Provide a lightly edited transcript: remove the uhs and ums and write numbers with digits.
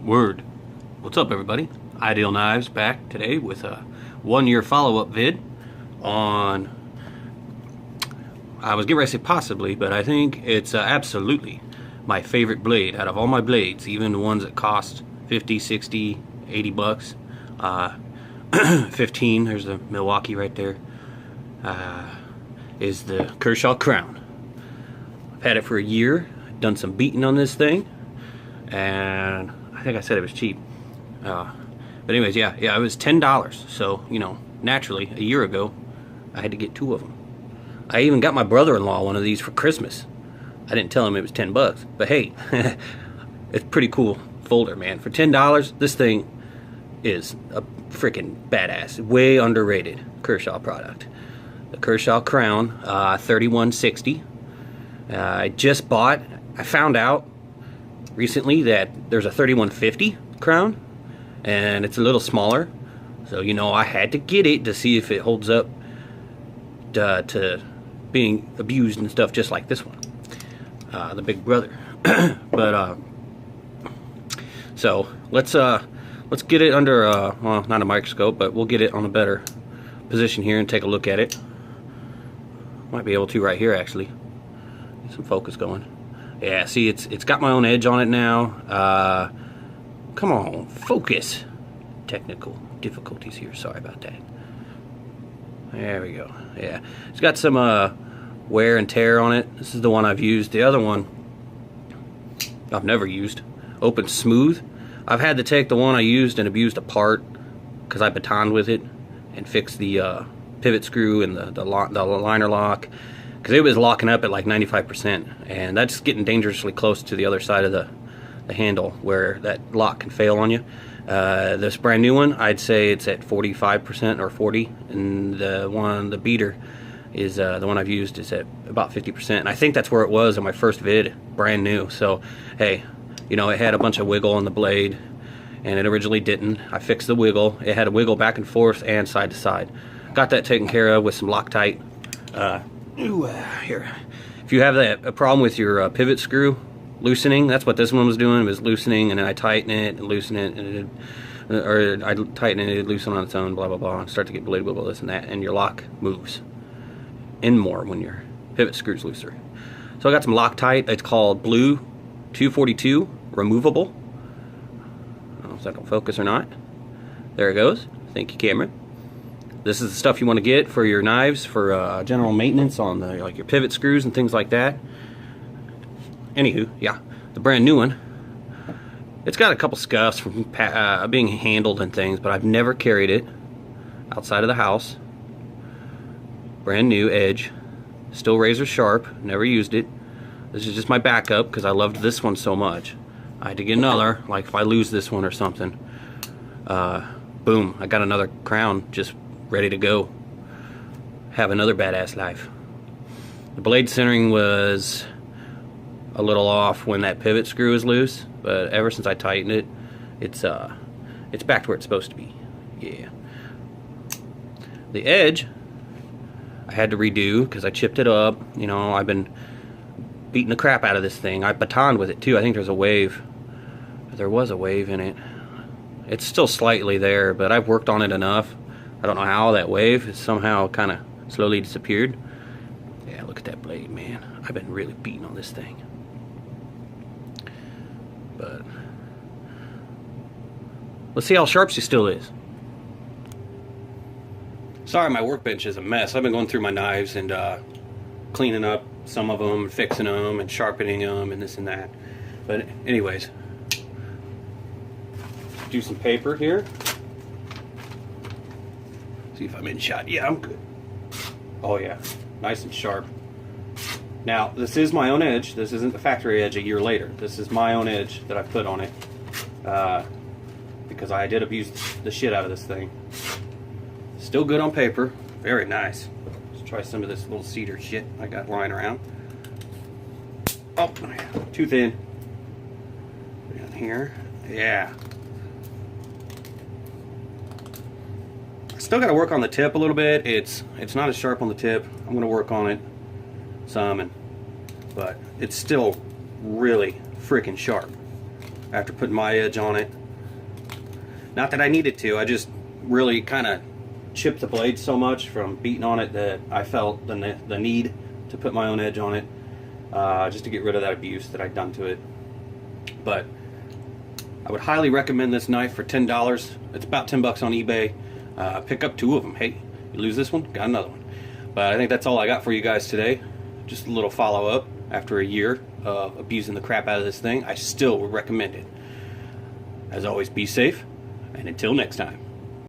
Word. What's up, everybody? Ideal Knives back today with a 1-year follow-up vid on, I was getting ready to say possibly, but I think it's absolutely my favorite blade out of all my blades, even the ones that cost 50, 60, 80 bucks. 15, there's the Milwaukee right there, is the Kershaw Crown. I've had it for a year, done some beating on this thing, and I think I said it was cheap. But anyways, yeah, it was $10. So, you know, naturally, a year ago, I had to get 2 of them. I even got my brother-in-law one of these for Christmas. I didn't tell him it was 10 bucks, but hey, it's a pretty cool folder, man. For $10, this thing is a freaking badass, way underrated Kershaw product. The Kershaw Crown, 3160. I just bought, I found out recently that there's a 3150 Crown, and it's a little smaller. So, you know, I had to get it to see if it holds up to being abused and stuff just like this one. The big brother. But, so, let's get it under, well, not a microscope, but we'll get it on a better position here and take a look at it. Might be able to right here, actually. Get some focus going. Yeah, see, it's got my own edge on it now. Come on, focus. Technical difficulties here, sorry about that. There we go. Yeah, it's got some wear and tear on it. This is the one I've used. The other one I've never used. Open smooth. I've had to take the one I used and abused apart because I batoned with it and fixed the pivot screw and the liner lock, because it was locking up at like 95%, and that's getting dangerously close to the other side of the handle where that lock can fail on you. This brand new one, I'd say it's at 45% or 40, and the beater is the one I've used is at about 50%, and I think that's where it was in my first vid, brand new. So hey, you know, it had a bunch of wiggle on the blade, and it originally didn't. I fixed the wiggle. It had a wiggle back and forth and side to side. Got that taken care of with some Loctite. Here, if you have a problem with your pivot screw loosening, that's what this one was doing. It was loosening, and then I tighten it and loosen it, and or I tighten it, it loosen on its own, blah blah blah, and start to get blade wiggle, this and that, and your lock moves in more when your pivot screw's looser. So I got some Loctite. It's called Blue 242 removable. I don't know if that will focus or not. There it goes. Thank you, camera. This is the stuff you want to get for your knives for general maintenance on the, like your pivot screws and things like that. Anywho, yeah, the brand new one. It's got a couple scuffs from being handled and things, but I've never carried it outside of the house. Brand new edge, still razor sharp. Never used it. This is just my backup because I loved this one so much. I had to get another, like if I lose this one or something. Boom, I got another Crown just ready to go. Have another badass life. The blade centering was a little off when that pivot screw was loose, but ever since I tightened it, it's back to where it's supposed to be. Yeah. The edge I had to redo because I chipped it up. You know, I've been beating the crap out of this thing. I batoned with it too. I think there's a wave. There was a wave in it. It's still slightly there, but I've worked on it enough. I don't know how that wave has somehow kind of slowly disappeared. Yeah, look at that blade, man. I've been really beating on this thing. But let's see how sharp she still is. Sorry, my workbench is a mess. I've been going through my knives and cleaning up some of them, fixing them, and sharpening them, and this and that. But anyways, do some paper here. See if I'm in shot. Yeah, I'm good. Oh yeah, nice and sharp. Now, this is my own edge. This isn't the factory edge a year later. This is my own edge that I put on it because I did abuse the shit out of this thing. Still good on paper. Very nice. Let's try some of this little cedar shit I got lying around. Oh, too thin. Down here. Yeah. Still got to work on the tip a little bit. It's not as sharp on the tip. I'm going to work on it some, but it's still really freaking sharp. after putting my edge on it. Not that I needed to, I just really kind of chipped the blade so much from beating on it that I felt the need to put my own edge on it, just to get rid of that abuse that I'd done to it. But I would highly recommend this knife for $10. It's about 10 bucks on eBay. Pick up 2 of them. Hey, you lose this one, got another one. But I think that's all I got for you guys today. Just a little follow-up after a year of abusing the crap out of this thing. I still would recommend it. As always, be safe, and until next time.